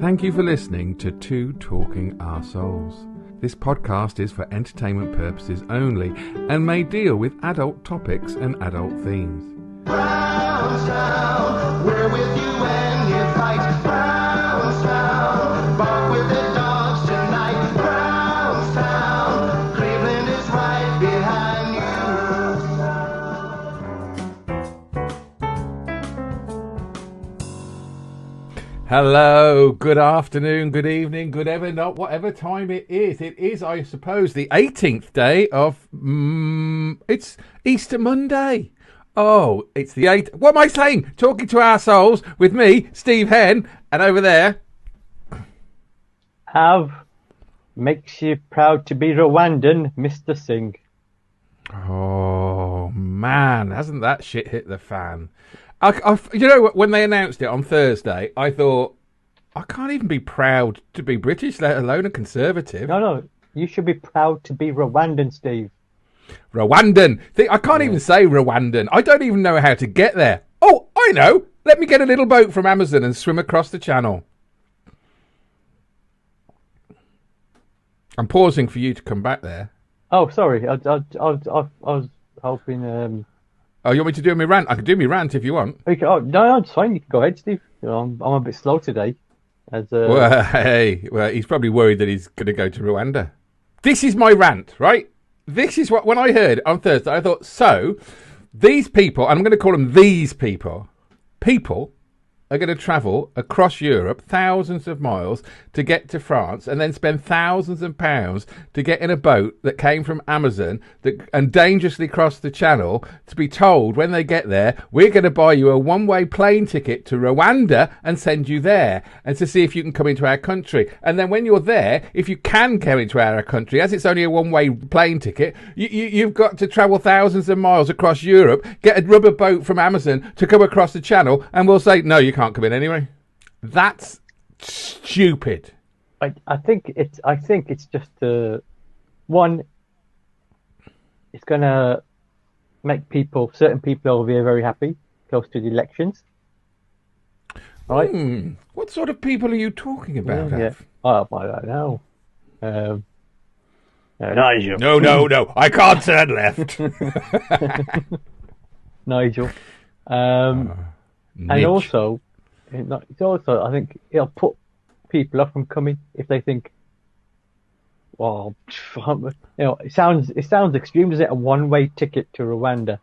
Thank you for listening to Two Talking Arseholes. This podcast is for entertainment purposes only and may deal with adult topics and adult themes. Brownstown, we're with you when you fight. Brownstown, bark with the dogs tonight. Brownstown, Cleveland is right behind you. Hello, good afternoon, good evening, whatever time it is. It is, I suppose, the 18th day of, it's Easter Monday. Oh, it's the 8th. What am I saying? Talking to Arseholes with me, Steve Henn, and over there. Makes you proud to be Rwandan, Mr. Singh. Oh, man, hasn't that shit hit the fan? You know, when they announced it on Thursday, I thought, I can't even be proud to be British, let alone a Conservative. No, you should be proud to be Rwandan, Steve. Rwandan. I can't even say Rwandan. I don't even know how to get there. Oh, I know. Let me get a little boat from Amazon and swim across the channel. I'm pausing for you to come back there. Oh, sorry. I was hoping. Oh, you want me to do my rant? I can do my rant if you want. No, it's fine. You can go ahead, Steve. I'm a bit slow today. Well, he's probably worried that he's going to go to Rwanda. This is my rant, right? This is what, when I heard it on Thursday, I thought, so, these people, I'm going to call them these people are going to travel across Europe, thousands of miles, to get to France, and then spend thousands of pounds to get in a boat that came from Amazon and dangerously cross the channel, to be told when they get there, we're going to buy you a one-way plane ticket to Rwanda and send you there, and to see if you can come into our country. And then when you're there, if you can come into our country, as it's only a one-way plane ticket, you've got to travel thousands of miles across Europe, get a rubber boat from Amazon to come across the channel, and we'll say, no, you can't come in anyway. That's stupid. I think it's just one. It's gonna make certain people over here very happy close to the elections. Right? What sort of people are you talking about? Yeah. Oh, I don't know. Nigel. No. I can't turn left. Nigel. And also, it's also, I think it'll put people off from coming if they think, well, it sounds extreme, doesn't it? A one-way ticket to Rwanda.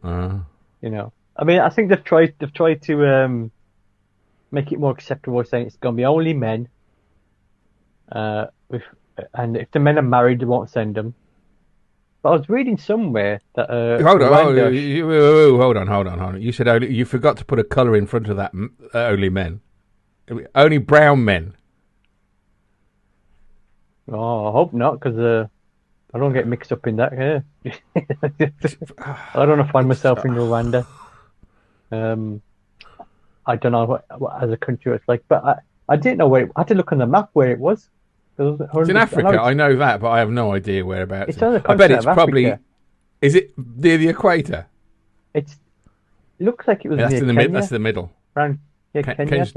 I mean, I think they've tried to make it more acceptable, saying it's going to be only men. And if the men are married, they won't send them. But I was reading somewhere that hold on. You said you forgot to put a colour in front of that. Only men, only brown men. Oh, I hope not, because I don't get mixed up in that. Yeah. I don't want to find myself in Rwanda. I don't know what as a country it's like, but I didn't know where. I had to look on the map where it was. It's in Africa, I know that, but I have no idea whereabouts. It's on the I bet it's of probably. Africa. Is it near the equator? It looks like it was near Kenya. That's the middle. Around, Kenya. Kenya's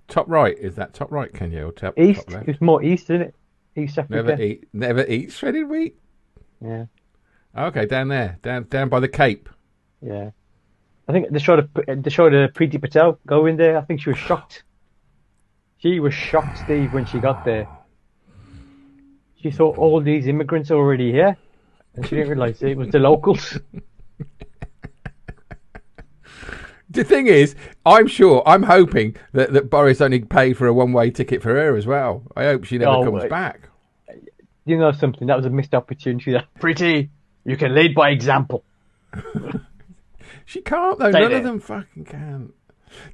top right. Is that top right, Kenya, or top east? Top left? It's more east, isn't it? East Africa. Never eat shredded wheat. Yeah. Okay, down there, down by the Cape. Yeah. I think they showed Priti Patel go in there. I think she was shocked. She was shocked, Steve, when she got there. She saw all these immigrants already here, and she didn't realise it was the locals. The thing is, I'm hoping that Boris only paid for a one-way ticket for her as well. I hope she never comes back. You know something? That was a missed opportunity. Priti, you can lead by example. She can't, though. None of them fucking can.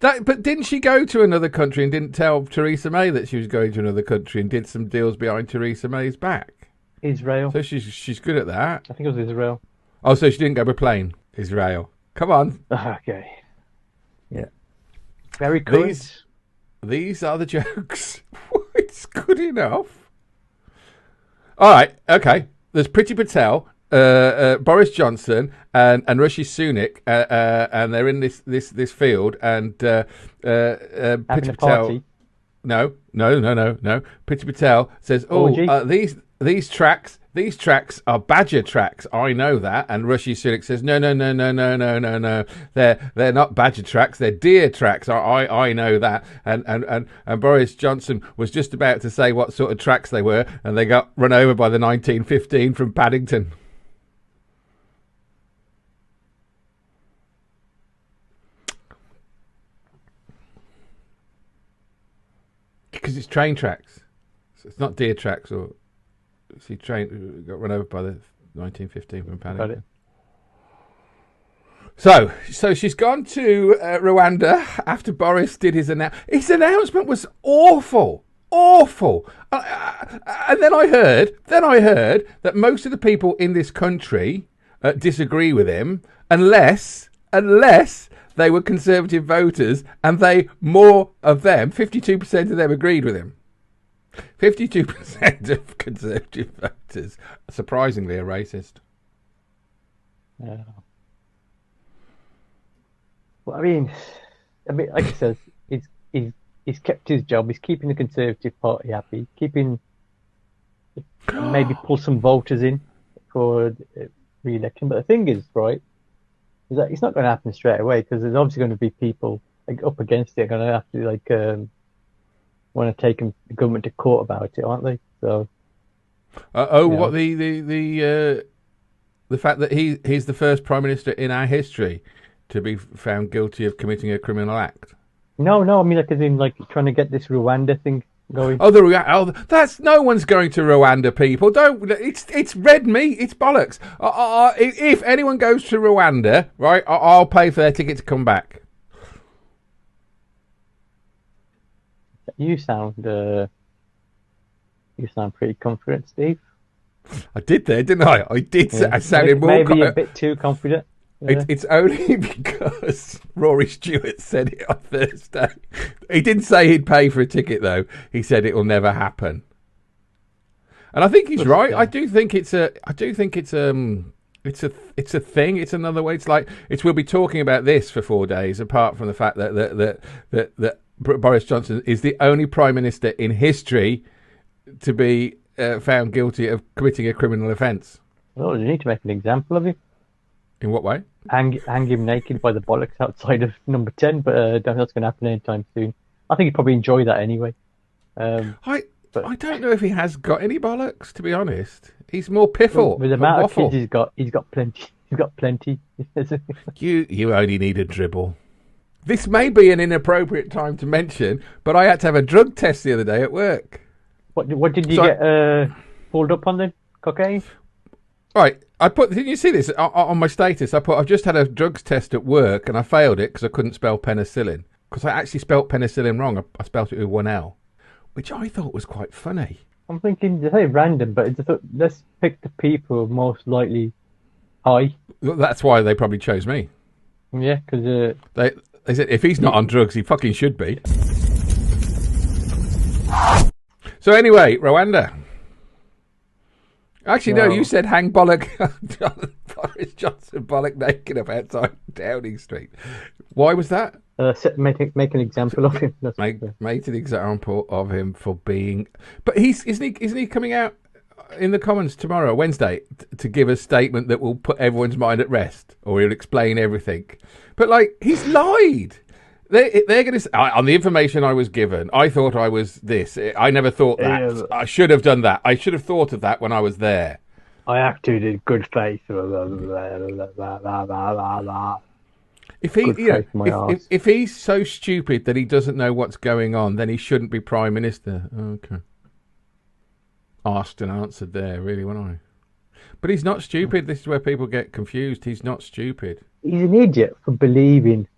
But didn't she go to another country and didn't tell Theresa May that she was going to another country and did some deals behind Theresa May's back? Israel. So she's good at that. I think it was Israel. Oh, so she didn't go by plane. Israel. Come on. Okay. Yeah. Very cool. These are the jokes. It's good enough. All right. Okay. There's Priti Patel. Boris Johnson and Rishi Sunak, and they're in this field, and Priti Patel, no. Priti Patel says, these tracks are Badger tracks. I know that. And Rishi Sunak says, no. They're not Badger tracks. They're deer tracks. I know that. And Boris Johnson was just about to say what sort of tracks they were, and they got run over by the 1915 from Paddington. Because it's train tracks. So it's not deer tracks or... See, train got run over by the 1915 from Paddington. So she's gone to Rwanda after Boris did his announcement. His announcement was awful. And then I heard that most of the people in this country disagree with him, unless they were Conservative voters, and more of them, 52% of them, agreed with him. 52% of Conservative voters, surprisingly, are racist. Yeah. Well, I mean, like I said, he's kept his job. He's keeping the Conservative Party happy. Maybe pull some voters in for re-election. But the thing is, right, is that it's not going to happen straight away, because there's obviously going to be people up against it, going to have to want to take the government to court about it, aren't they? So, what the fact that he's the first prime minister in our history to be found guilty of committing a criminal act? No, I mean, as in trying to get this Rwanda thing going. That's no one's going to Rwanda, people. Don't. It's red meat. It's bollocks. If anyone goes to Rwanda, right, I'll pay for their ticket to come back. You sound pretty confident, Steve. I did there, didn't I? I did. Yeah. I sounded maybe a bit too confident. Yeah. It's only because Rory Stewart said it on Thursday. He didn't say he'd pay for a ticket, though. He said it will never happen, and I think he's right. I do think it's a thing. It's another way. We'll be talking about this for 4 days. Apart from the fact that Boris Johnson is the only prime minister in history to be found guilty of committing a criminal offence. Well, you need to make an example of him. In what way? Hang him naked by the bollocks outside of number 10, but I don't think that's going to happen anytime soon. I think he'd probably enjoy that anyway. I don't know if he has got any bollocks, to be honest. He's more piffle. With the amount of kids he's got plenty. He's got plenty. You only need a dribble. This may be an inappropriate time to mention, but I had to have a drug test the other day at work. What did you get pulled up on then? Cocaine? Right. Didn't you see this on my status? I've just had a drugs test at work and I failed it because I couldn't spell penicillin. Because I actually spelt penicillin wrong. I spelt it with one L, which I thought was quite funny. I'm thinking, they say random, but let's pick the people most likely high. That's why they probably chose me. Yeah, because they said if he's not on drugs, he fucking should be. So anyway, Rwanda. Actually, no, you said hang bollock Boris Johnson bollock naked up outside Downing Street. Why was that? Make an example of him. Make an example of him for being. But isn't he coming out in the Commons tomorrow, Wednesday, to give a statement that will put everyone's mind at rest, or he'll explain everything? But he's lied. They're going to on the information I was given. I thought I was this. I never thought that. Yeah. I should have done that. I should have thought of that when I was there. I acted in good faith. If he's so stupid that he doesn't know what's going on, then he shouldn't be prime minister. Okay. Asked and answered there, really, wasn't I? But he's not stupid. This is where people get confused. He's not stupid. He's an idiot for believing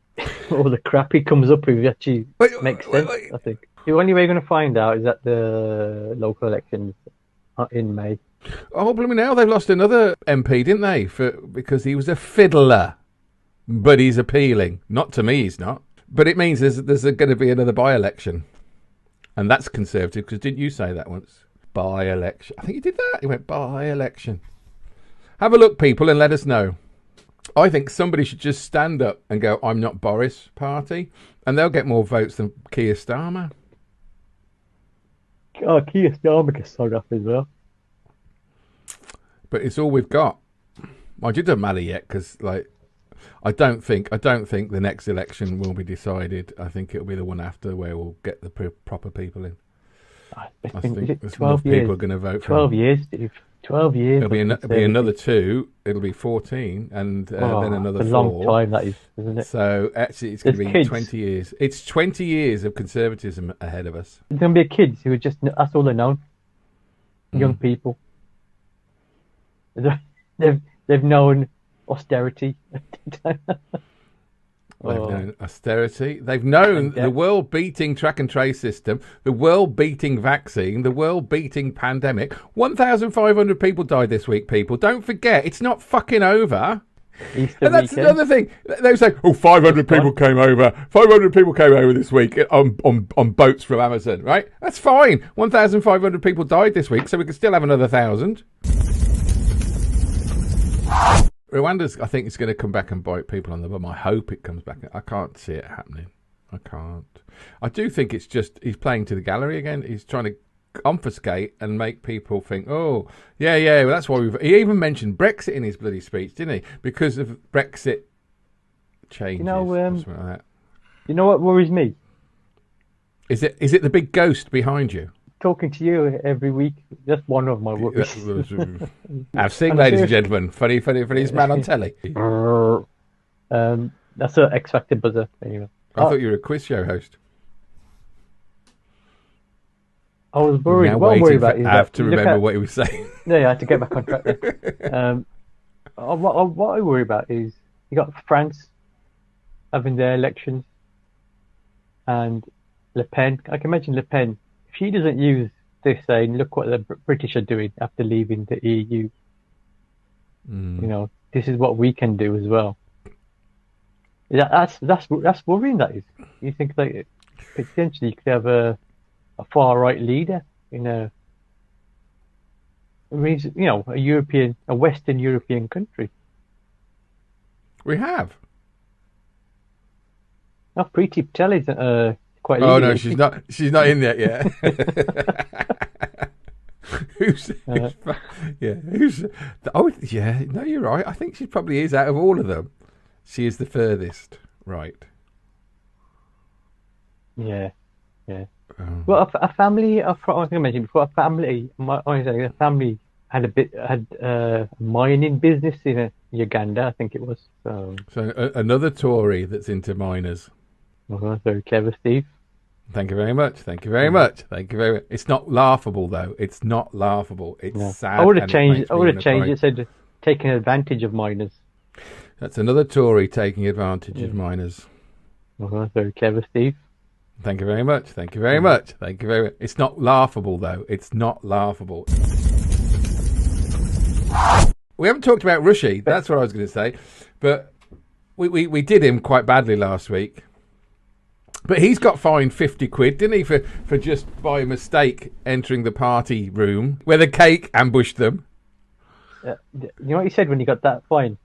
all the crap he comes up with actually makes sense, I think. The only way you're going to find out is at the local elections in May. Oh, blooming hell, they've lost another MP, didn't they? Because he was a fiddler. But he's appealing. Not to me, he's not. But it means there's going to be another by-election. And that's Conservative, because didn't you say that once? By-election. I think you did that. You went by-election. Have a look, people, and let us know. I think somebody should just stand up and go, I'm not Boris party, and they'll get more votes than Keir Starmer. Keir Starmer gets signed off as well. But it's all we've got. I didn't matter yet because, like, I don't think the next election will be decided. I think it'll be the one after where we'll get the proper people in. I think think there's 12 enough years. people are going to vote for 12 him. years, Steve. 12 years. It'll be another 2. It'll be 14, and then another 4. It's a long time, that is, isn't it? So actually, it's going to There's be kids. 20 years. It's 20 years of conservatism ahead of us. There's going to be kids who are just, that's all they know. Young people. They've known austerity. They've known austerity. They've known the world-beating track and trace system, the world-beating vaccine, the world-beating pandemic. 1,500 people died this week, people. Don't forget, it's not fucking over. Easter And that's weekend. another thing. They say, 500 people came over. 500 people came over this week on boats from Amazon, right? That's fine. 1,500 people died this week, so we can still have another 1,000. Rwanda's, I think, is going to come back and bite people on the bum. I hope it comes back. I can't see it happening. I can't. I do think it's just he's playing to the gallery again. He's trying to obfuscate and make people think, well, that's why we've... He even mentioned Brexit in his bloody speech, didn't he? Because of Brexit changes. Or something like that. You know what worries me? Is it the big ghost behind you? Talking to you every week, that's one of my worries. I've seen, ladies and gentlemen, funniest man on telly. That's an X Factor buzzer. Anyway. I thought you were a quiz show host. I was worried. Now What I'm worried about is I have to look remember what he was saying. Yeah, I had to get back on track there. What I worry about is you got France having their elections and Le Pen. I can imagine Le Pen. If she doesn't use this saying, look what the British are doing after leaving the EU. You know, this is what we can do as well. That's worrying. That is. You think that potentially you could have a far right leader in a Western European country. We have. Now, Priti Patel isn't quite. Oh legal, no, is she's she? not. She's not in there yet. Who's? Oh yeah. No, you're right. I think she probably is out of all of them. She is the furthest right. Yeah. Well, a family. I think I mentioned before. A family had a mining business in Uganda. I think it was. So another Tory that's into miners. Very clever, Steve. Thank you very much. Thank you very much. Thank you very much. It's not laughable though. It's not laughable. It's sad. I would have changed. I would have changed it. Said taking advantage of miners. That's another Tory taking advantage of miners. Very clever, Steve. Thank you very much. Thank you very much. Thank you very much. It's not laughable though. It's not laughable. We haven't talked about Rishi. That's what I was going to say. But we did him quite badly last week. But he's got fined 50 quid, didn't he, for just by mistake entering the party room where the cake ambushed them. You know what he said when he got that fine?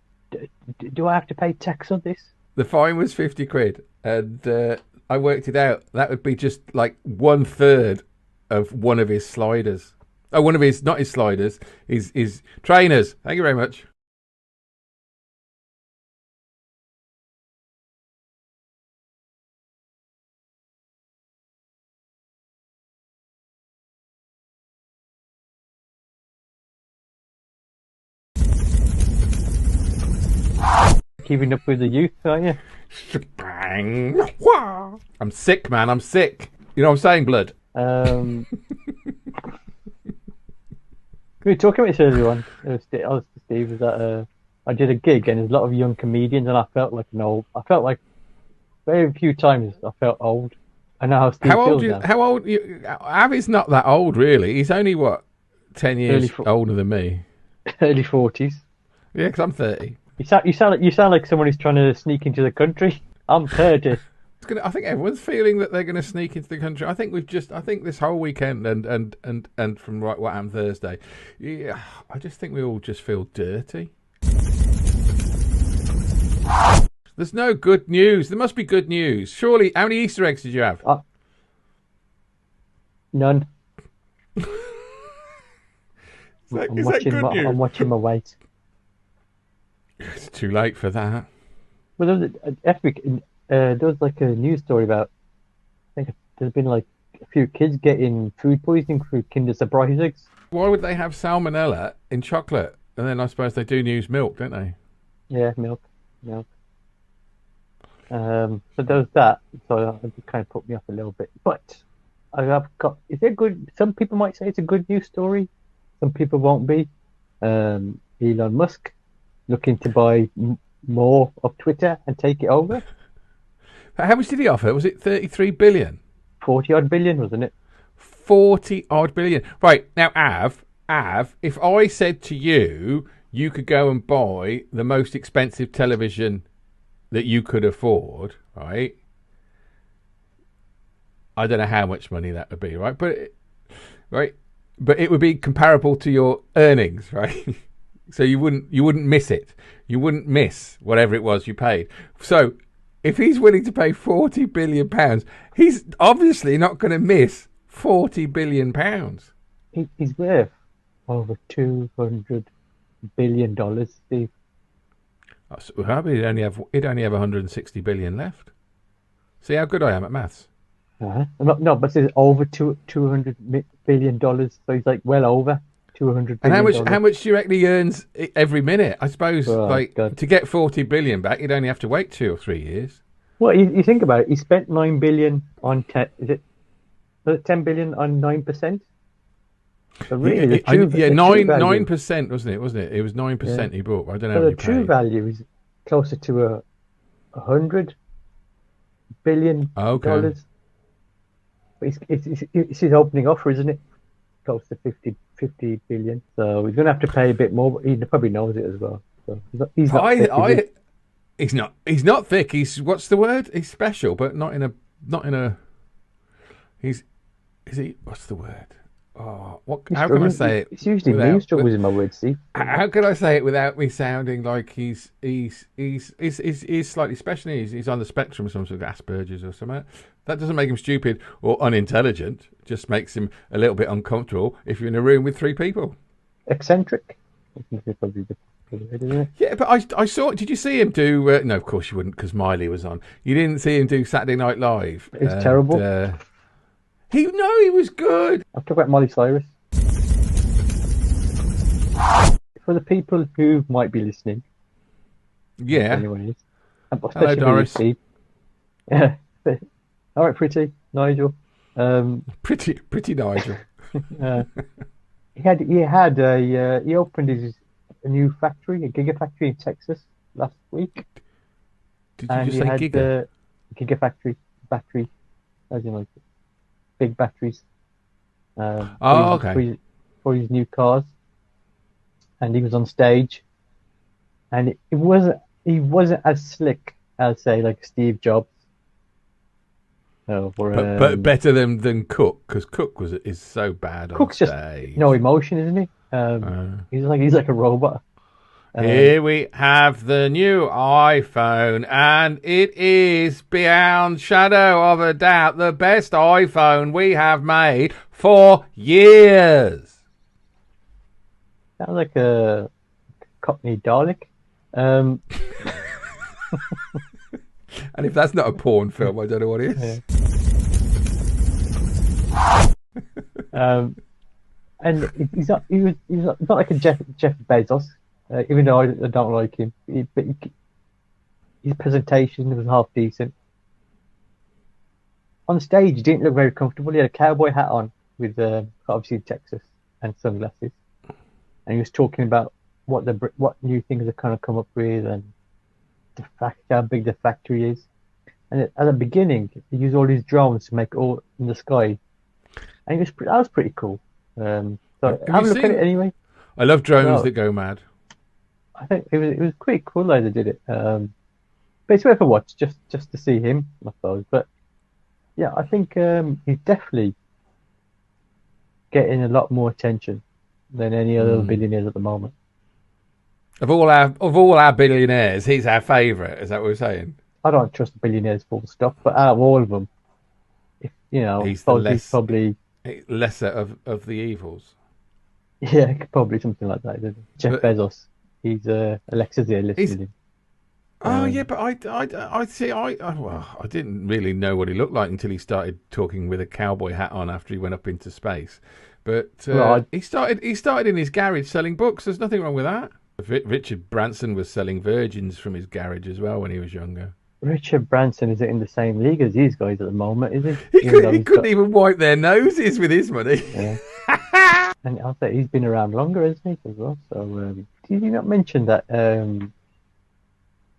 Do I have to pay tax on this? The fine was 50 quid. And I worked it out. That would be just like 1/3 of one of his sliders. Oh, one of his, not his sliders, his trainers. Thank you very much. Keeping up with the youth, aren't you? I'm sick, man. I'm sick. You know what I'm saying, blood? We were talking about this earlier on. Steve, is that I did a gig and there's a lot of young comedians and I felt like an old. I felt like very few times I felt old. I know how Steve feels now. How old? Avi's not that old, really. He's only 10 years older than me. Early 40s. Yeah, because I'm 30. You sound like someone who's trying to sneak into the country. I'm 30. I think everyone's feeling that they're going to sneak into the country. I think this whole weekend and from what happened Thursday, yeah, I just think we all just feel dirty. There's no good news. There must be good news. Surely, how many Easter eggs did you have? None. Is that good news? I'm watching my weight. It's too late for that. Well, there was like a news story about. I think there's been like a few kids getting food poisoning through Kinder Surprise eggs. Why would they have salmonella in chocolate? And then I suppose they do use milk, don't they? Yeah, milk. So there was that. So it kind of put me off a little bit. But I have got. Is it good? Some people might say it's a good news story. Some people won't be. Elon Musk looking to buy more of Twitter and take it over. How much did he offer? Was it 33 billion? 40 odd billion, wasn't it? 40 odd billion. Right, now Av, if I said to you, you could go and buy the most expensive television that you could afford, right? I don't know how much money that would be, right? But it would be comparable to your earnings, right? So you wouldn't miss it. You wouldn't miss whatever it was you paid. So if he's willing to pay 40 billion pounds, he's obviously not going to miss 40 billion pounds. He's worth over $200 billion, Steve. So he'd only have 160 billion left. See how good I am at maths. No, but it's over $200 billion. So he's like well over $200 billion. And how much do you reckon he earns every minute? I suppose God. To get 40 billion back, you'd only have to wait 2 or 3 years. Well, you think about it. He spent $9 billion on 10. Was it 10 billion on 9%? So really, 9%, wasn't it? It was 9% he bought. I don't know. So If the true value is closer to $100 billion. Okay. But it's his opening offer, isn't it? Close to 50 billion. So he's going to have to pay a bit more, but he probably knows it as well. So he's not thick, he's not thick. He's, what's the word? He's special, but not in a. Is he? What's the word? Oh, how can I say it? It's usually me who struggles with my words, Steve. How can I say it without me sounding like he's slightly special? He's on the spectrum, some sort of Asperger's or something. That doesn't make him stupid or unintelligent. It just makes him a little bit uncomfortable if you're in a room with 3 people. Eccentric. I think it's probably the word, isn't it? Yeah, but I saw. Did you see him do? No, of course you wouldn't, because Miley was on. You didn't see him do Saturday Night Live. It's terrible. He was good. I'll talk about Miley Cyrus. For the people who might be listening. Yeah. Anyways. Hello, Doris. Yeah. All right, Priti, Nigel. Pretty Nigel. He opened a new factory, a gigafactory in Texas last week. Did you just say giga? Gigafactory, battery, as you know, big batteries. Okay. For his new cars, and he was on stage, and he wasn't as slick as say like Steve Jobs. But better than Cook, because Cook is so bad. Cook's on just stage. no emotion, isn't he? He's like a robot. Here we have the new iPhone, and it is beyond shadow of a doubt the best iPhone we have made for years. Sounds like a Cockney Dalek. And if that's not a porn film, I don't know what is. Yeah. And he's not like a Jeff Bezos, even though I don't like him. His presentation was half decent. On stage, he didn't look very comfortable. He had a cowboy hat on with obviously Texas and sunglasses, and he was talking about what new things are kind of come up with and how big the factory is. And at the beginning, he used all these drones to make all in the sky, and that was pretty cool. So have a look at it anyway. I love drones that go mad. I think it was pretty cool how they did it. But it's worth a watch just to see him, I suppose. But yeah, I think he's definitely getting a lot more attention than any other billionaires at the moment. Of all our billionaires, he's our favourite. Is that what we're saying? I don't trust billionaires full stop, but out of all of them, he's probably lesser of the evils. Yeah, probably something like that. Isn't it? Jeff Bezos. He's Alexa's listed him. Oh yeah, but I see. Well, I didn't really know what he looked like until he started talking with a cowboy hat on after he went up into space. But he started in his garage selling books. There's nothing wrong with that. Richard Branson was selling virgins from his garage as well when he was younger. Richard Branson isn't in the same league as these guys at the moment, is he? He couldn't even wipe their noses with his money. Yeah. And I'll say he's been around longer, hasn't he, as well? So did you not mention that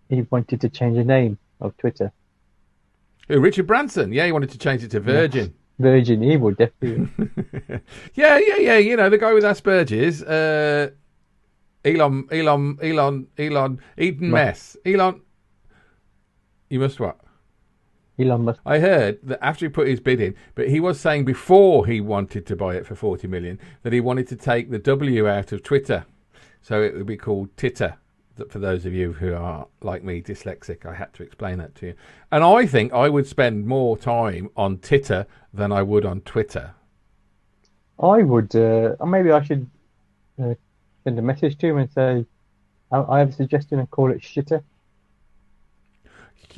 he wanted to change the name of Twitter? Who, Richard Branson? Yeah, he wanted to change it to Virgin. Yeah. Virgin, he would definitely. Yeah. You know, the guy with Asperger's, Elon, Eden Mess. Elon, you must what? Elon Musk. I heard that after he put his bid in, but he was saying before he wanted to buy it for 40 million, that he wanted to take the W out of Twitter. So it would be called Titter. For those of you who are, like me, dyslexic, I had to explain that to you. And I think I would spend more time on Titter than I would on Twitter. I would, maybe I should send a message to him and say, I have a suggestion and call it Shitter.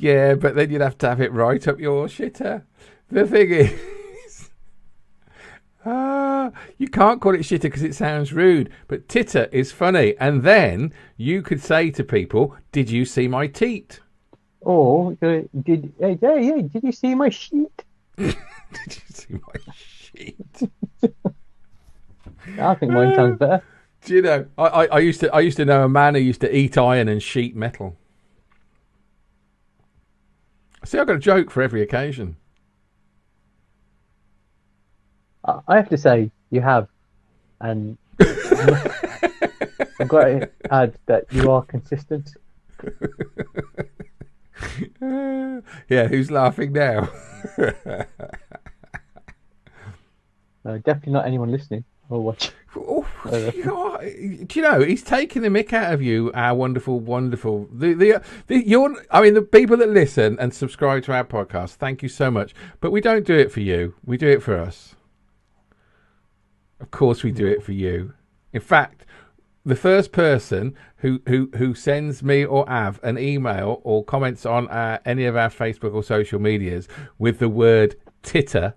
Yeah, but then you'd have to have it right up your shitter. The thing is, you can't call it shitter because it sounds rude, but titter is funny. And then you could say to people, "Did you see my teat?" Or did you see my sheet? Did you see my sheet? I think mine sounds better. Do you know? I used to know a man who used to eat iron and sheet metal. See, I've got a joke for every occasion. I have to say, you have. And I've got to add that you are consistent. Yeah, who's laughing now? Definitely not anyone listening or watching. Oh, do you know, he's taking the mick out of you, our wonderful the people that listen and subscribe to our podcast. Thank you so much, but we don't do it for you, we do it for us. Of course we do it for you. In fact, the first person who sends me or Av an email or comments on any of our Facebook or social medias with the word titter,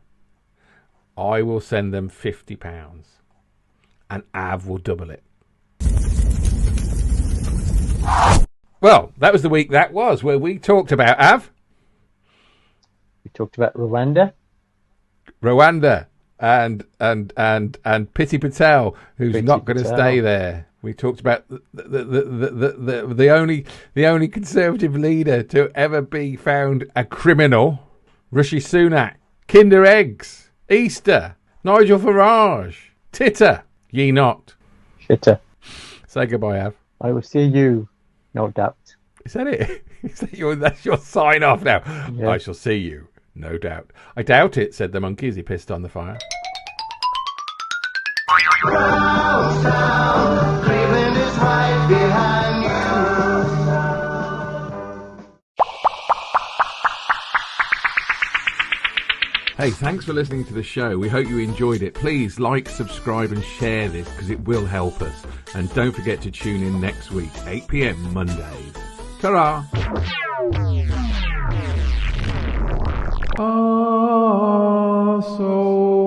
I will send them £50. And Av will double it. Well, that was the week that was, where we talked about Av. We talked about Rwanda. And Priti Patel, who's not going to stay there. We talked about the only Conservative leader to ever be found a criminal, Rishi Sunak. Kinder Eggs, Easter, Nigel Farage, Titter. Ye not. Shitter. Say goodbye, Av. I will see you, no doubt. Is that it? That's your sign off now? Yeah. I shall see you, no doubt. I doubt it, said the monkey as he pissed on the fire. Cleveland is right behind you. Hey, thanks for listening to the show. We hope you enjoyed it. Please like, subscribe and share this because it will help us. And don't forget to tune in next week, 8 p.m. Mondays. Ta-ra! Awesome.